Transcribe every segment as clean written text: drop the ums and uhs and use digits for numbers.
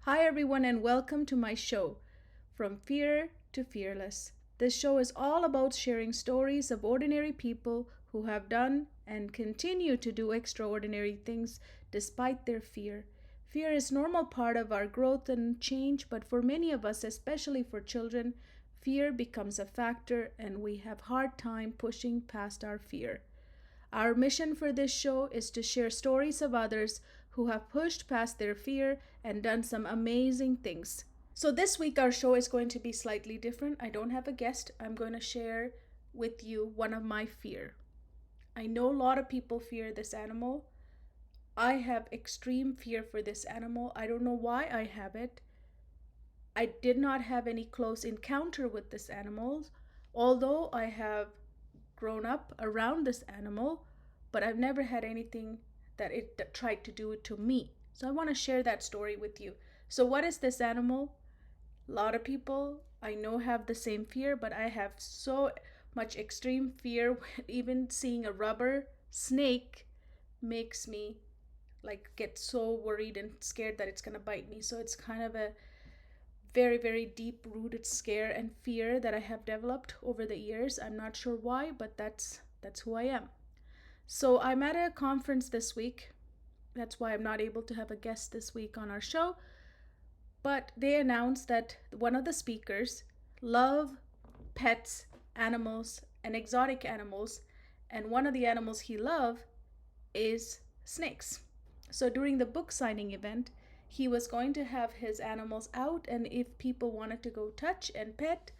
Hi, everyone, and welcome to my show, From Fear to Fearless. This show is all about sharing stories of ordinary people who have done and continue to do extraordinary things despite their fear. Fear is a normal part of our growth and change, but for many of us, especially for children, fear becomes a factor and we have hard time pushing past our fear. Our mission for this show is to share stories of others who have pushed past their fear and done some amazing things. So, this week our show is going to be slightly different. I don't have a guest. I'm going to share with you one of my fear. I know a lot of people fear this animal. I have extreme fear for this animal. I don't know why I have it. I did not have any close encounter with this animal, although I have grown up around this animal, but I've never had anything that tried to do it to me. So I want to share that story with you. So what is this animal? A lot of people I know have the same fear, but I have so much extreme fear. Even seeing a rubber snake makes me like get so worried and scared that it's going to bite me. So it's kind of a very, very deep rooted scare and fear that I have developed over the years. I'm not sure why, but that's who I am. So I'm at a conference this week. That's why I'm not able to have a guest this week on our show. But they announced that one of the speakers love pets, animals, and exotic animals, and one of the animals he loves is snakes. So during the book signing event, he was going to have his animals out, and if people wanted to go touch and pet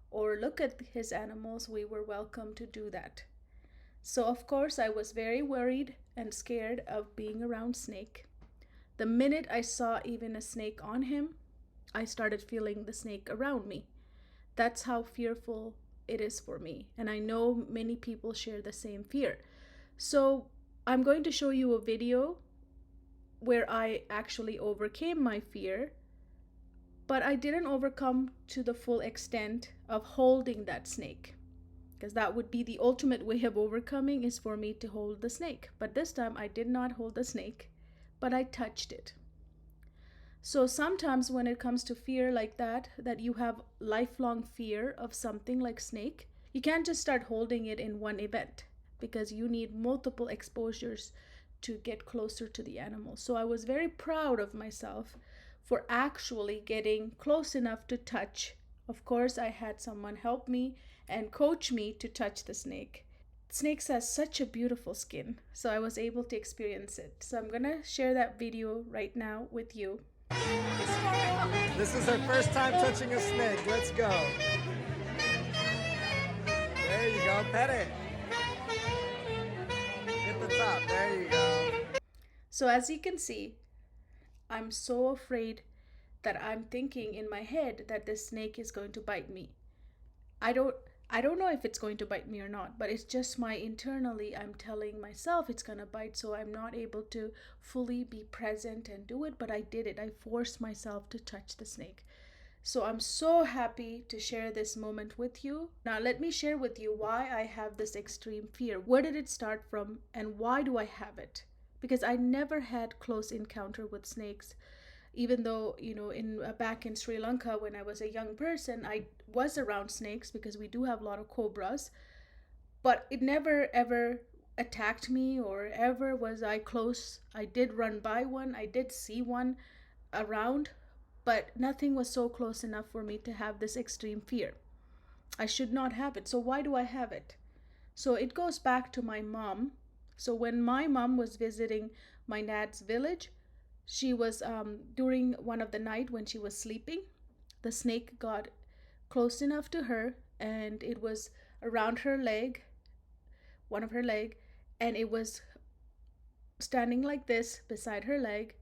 or look at his animals, we were welcome to do that. So of course I was very worried and scared of being around snake. The minute I saw even a snake on him, I started feeling the snake around me. That's how fearful it is for me, and I know many people share the same fear. So I'm going to show you a video where I actually overcame my fear, but I didn't overcome to the full extent of holding that snake, because that would be the ultimate way of overcoming, is for me to hold the snake. But this time I did not hold the snake, but I touched it. So sometimes when it comes to fear like that you have lifelong fear of something like snake, you can't just start holding it in one event, because you need multiple exposures to get closer to the animal. So I was very proud of myself for actually getting close enough to touch. Of course, I had someone help me and coach me to touch the snake. Snakes has such a beautiful skin, so I was able to experience it. So I'm gonna share that video right now with you. This is her first time touching a snake. Let's go. There you go. Pet it. Hit the top. There you go. So as you can see, I'm so afraid that I'm thinking in my head that this snake is going to bite me. I don't know if it's going to bite me or not, but it's just internally I'm telling myself it's going to bite, so I'm not able to fully be present and do it, but I did it. I forced myself to touch the snake. So I'm so happy to share this moment with you. Now let me share with you why I have this extreme fear. Where did it start from and why do I have it? Because I never had close encounter with snakes. Even though, back in Sri Lanka when I was a young person, I was around snakes because we do have a lot of cobras, but it never ever attacked me or ever was I close. I did run by one, I did see one around, but nothing was so close enough for me to have this extreme fear. I should not have it. So why do I have it? So it goes back to my mom. So when my mom was visiting my dad's village, she was during one of the night when she was sleeping, the snake got close enough to her and it was around her leg, one of her leg, and it was standing like this beside her leg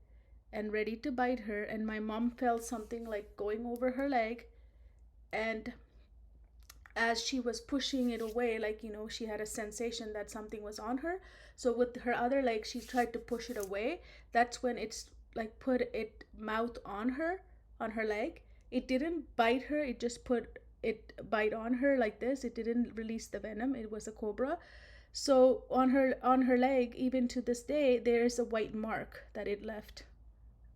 and ready to bite her. And my mom felt something like going over her leg, and as she was pushing it away, like, she had a sensation that something was on her. So with her other leg, she tried to push it away. That's when it's like put it mouth on her leg. It didn't bite her, it just put it bite on her like this. It didn't release the venom. It was a cobra. So on her leg, even to this day, there is a white mark that it left,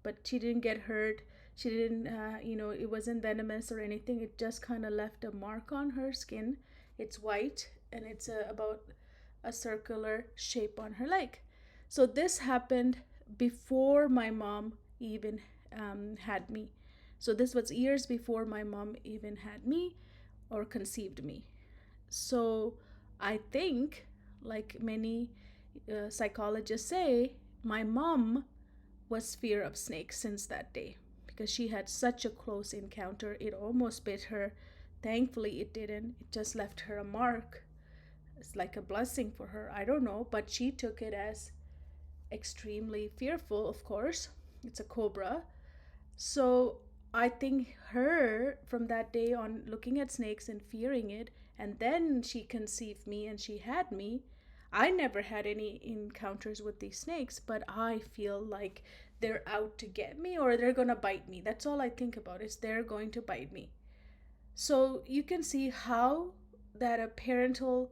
but she didn't get hurt. She didn't, it wasn't venomous or anything. It just kind of left a mark on her skin. It's white and it's about a circular shape on her leg. So this happened before my mom even had me. So this was years before my mom even had me or conceived me. So I think, like many psychologists say, my mom was fear of snakes since that day because she had such a close encounter. It almost bit her. Thankfully, it didn't. It just left her a mark. It's like a blessing for her. I don't know, but she took it as extremely fearful, of course. It's a cobra. So I think her from that day on looking at snakes and fearing it, and then she conceived me and she had me. I never had any encounters with these snakes, but I feel like they're out to get me or they're gonna bite me. That's all I think about is they're going to bite me. So you can see how that a parental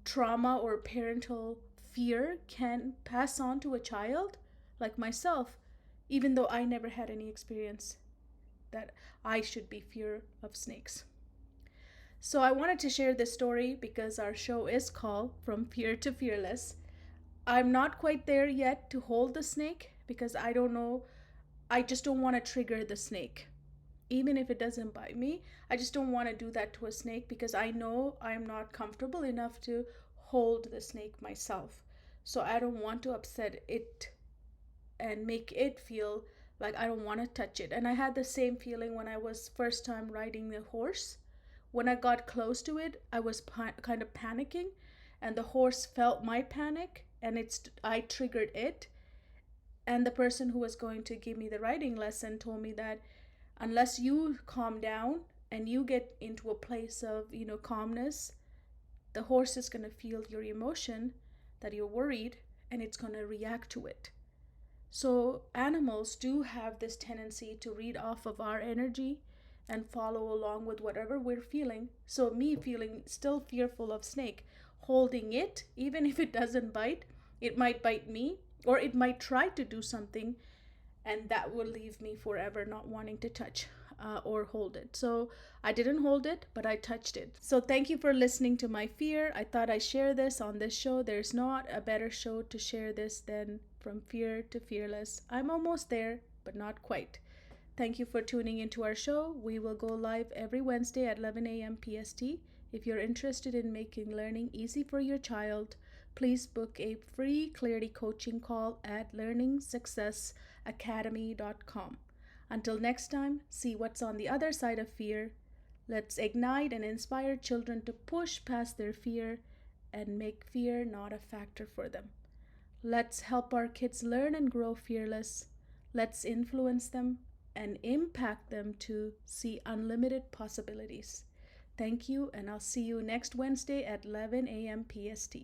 trauma or parental fear can pass on to a child like myself, even though I never had any experience that I should be fear of snakes. So I wanted to share this story because our show is called From Fear to Fearless. I'm not quite there yet to hold the snake because I don't know. I just don't want to trigger the snake. Even if it doesn't bite me, I just don't want to do that to a snake because I know I'm not comfortable enough to hold the snake myself. So I don't want to upset it and make it feel like I don't want to touch it. And I had the same feeling when I was first time riding the horse. When I got close to it, I was kind of panicking, and the horse felt my panic, and I triggered it. And the person who was going to give me the riding lesson told me that unless you calm down and you get into a place of, calmness, the horse is going to feel your emotion that you're worried and it's going to react to it. So animals do have this tendency to read off of our energy and follow along with whatever we're feeling. So me feeling still fearful of snake, holding it, even if it doesn't bite, it might bite me or it might try to do something, and that will leave me forever not wanting to touch or hold it. So I didn't hold it, but I touched it. So thank you for listening to my fear. I thought I'd share this on this show. There's not a better show to share this than From Fear to Fearless. I'm almost there, but not quite. Thank you for tuning into our show. We will go live every Wednesday at 11 a.m. PST. If you're interested in making learning easy for your child, please book a free clarity coaching call at learningsuccessacademy.com. Until next time, see what's on the other side of fear. Let's ignite and inspire children to push past their fear and make fear not a factor for them. Let's help our kids learn and grow fearless. Let's influence them and impact them to see unlimited possibilities. Thank you, and I'll see you next Wednesday at 11 a.m. PST.